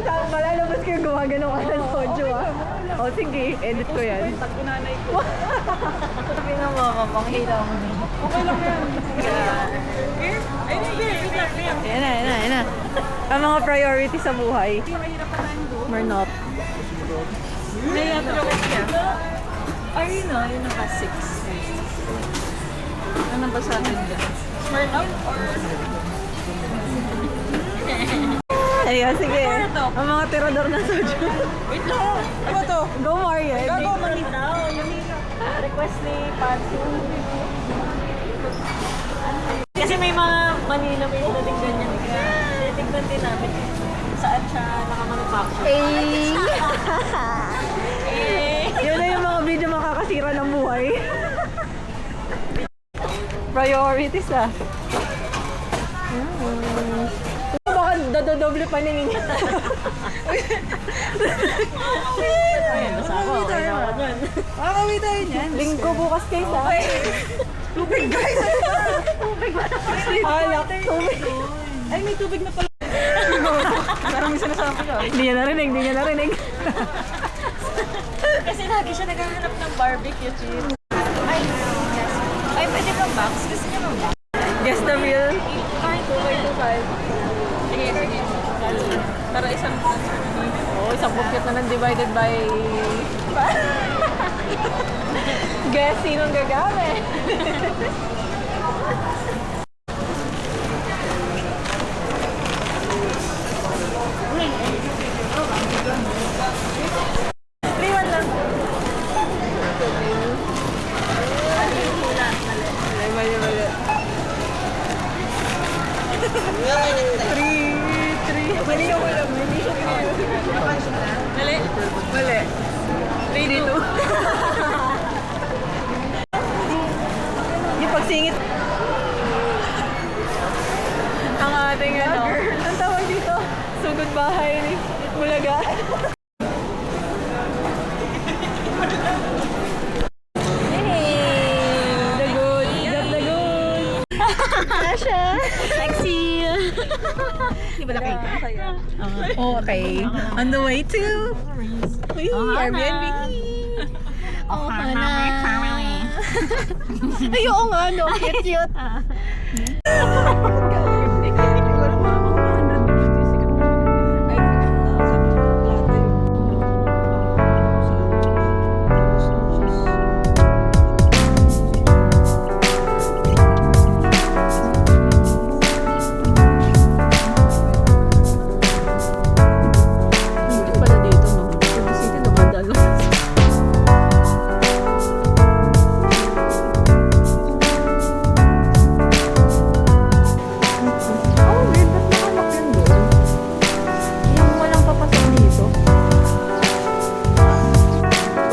Malalabas ko yung gumagano ka ng soju ah. O sige, edit ko yan. Tag ko nanay ko. Sabi ng mama, panghila mo din. Okay lang yan. Ay, hindi. Ayan na, ayan na, ayan na. Ang mga priority sa buhay. Mahirap pa tayong doon. We're not. May atrawit siya. Ay, yun na. Yun naka 6. Ano ba sa atin dyan? Smart up or... Ayan, sige. Ang mga tirador ng soju. Wait lang. Ano to? Go Mario. Gago, manitaw. Request ni Patsu. Kasi may mga Manila may dating ganyan. Kaya tignan din namin saan siya nakamanufacture. Yun na yung mga video makakasira ng buhay. Priorities ah. Baka dodoble pa ninyo. Ayun, nasa ako. Okay na ako dyan. Makakawi tayo niyan. Linggo bukas kayo sa. Tubig guys! Tubig ba? Alak, tubig. Ay, may tubig na pala. Parang may sinasabi ko. Hindi niya narinig, hindi niya narinig. Kasi lagi siya naghahanap ng barbecue chips. Ay, yes. Ay, pwede bang box? Gusto niya bang box? Guess the meal. Ay, 2x25. Sige, sige. Para isang transfer. Oh, isang bucket na lang divided by... Guess sinong gagamit. Liwan lang. Mali. Mali ako lang. Mali? Mali. 3-2. Yung pagsingit. Ang ating ano. Ang tawag dito. Sugod bahay ni Bulaga. The good. Got the good. Asha. Sexy. Di ba nakita? Oh, okay. On the way to Airbnb. Oh, Hana. Ay, oo nga, no? Cute. Pala dito, no? Cebu City, dumadalo. Oh, weird. Ba't nakalak yun doon? Yung walang papasok dito.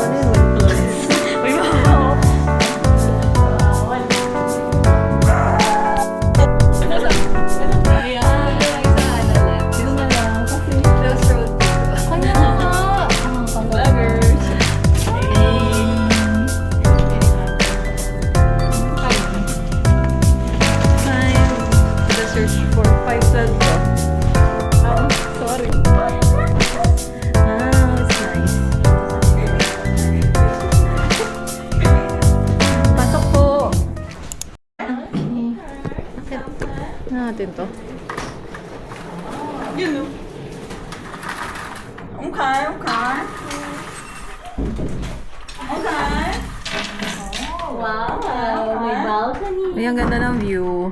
Ano yun? May mga Dito na lang. Kasi close road. Kaya nga. Vloggers. The search for 512. Oh, sorry. It's nice. Pasok po. Okay. Natin to. Yun, no? Okay. Wow, may balcony. Ay, ang ganda ng view.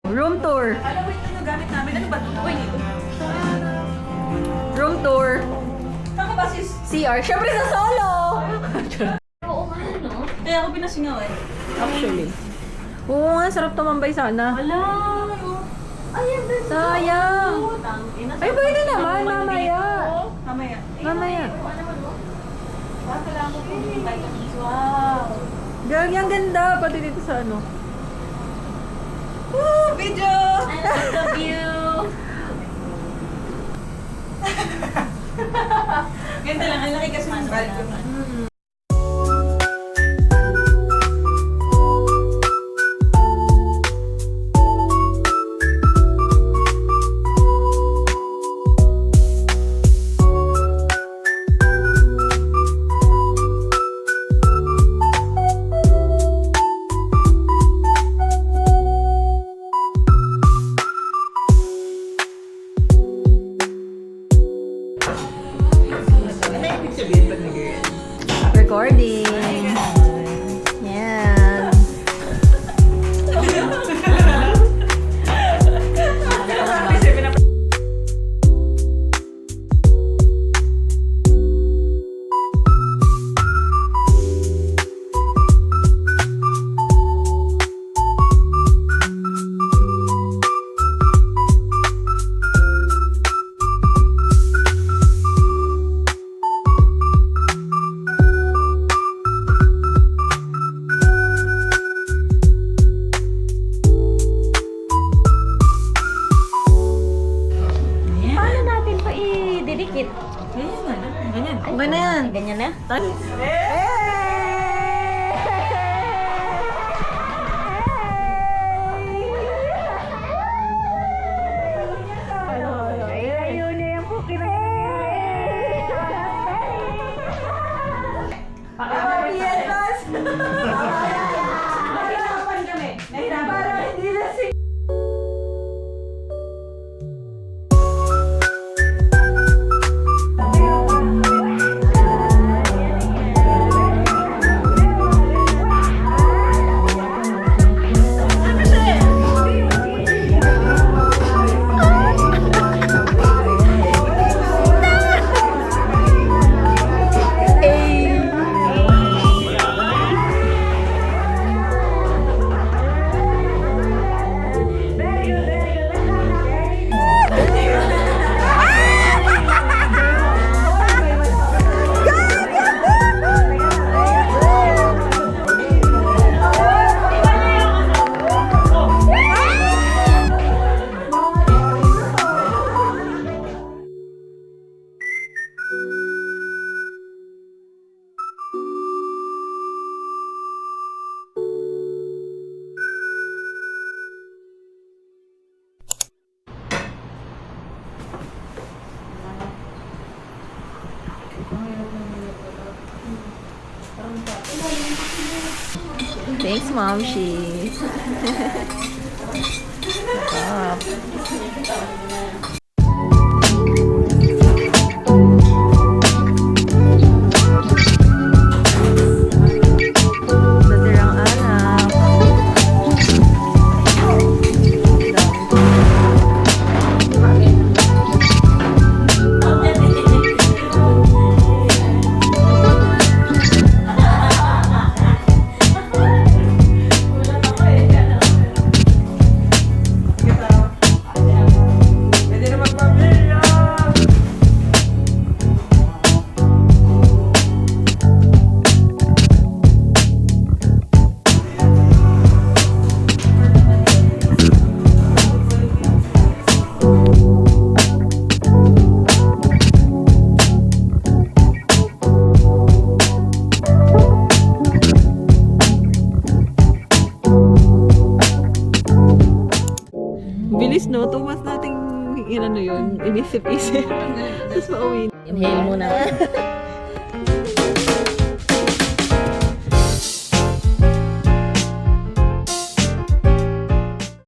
Room tour. Alam mo ito gamit namin. Ano ba? Wait, ito. Room tour. Tama ba sis? CR. Siyempre sa solo! Oo nga, no? Kaya ako pinasingaw eh. Actually. Oo nga, sarap tumambay sana. Wala, no? Ay, ang ganda. Sayang. Ay, pwede naman, mamaya. Mamaya. Mamaya. Kailangan ko po yung vitamins. Wow. Gagi, ang ganda. Pati dito sa ano. Woo! Video! I love the view. Ganda lang. Ang laki kasi ng balcony. ganyan na. Thanks, Momshi. Sarap. Natirang anak. Bilis, no? 2 months nating inano yun, inisip-isip. Tapos pauwi. Inhale muna.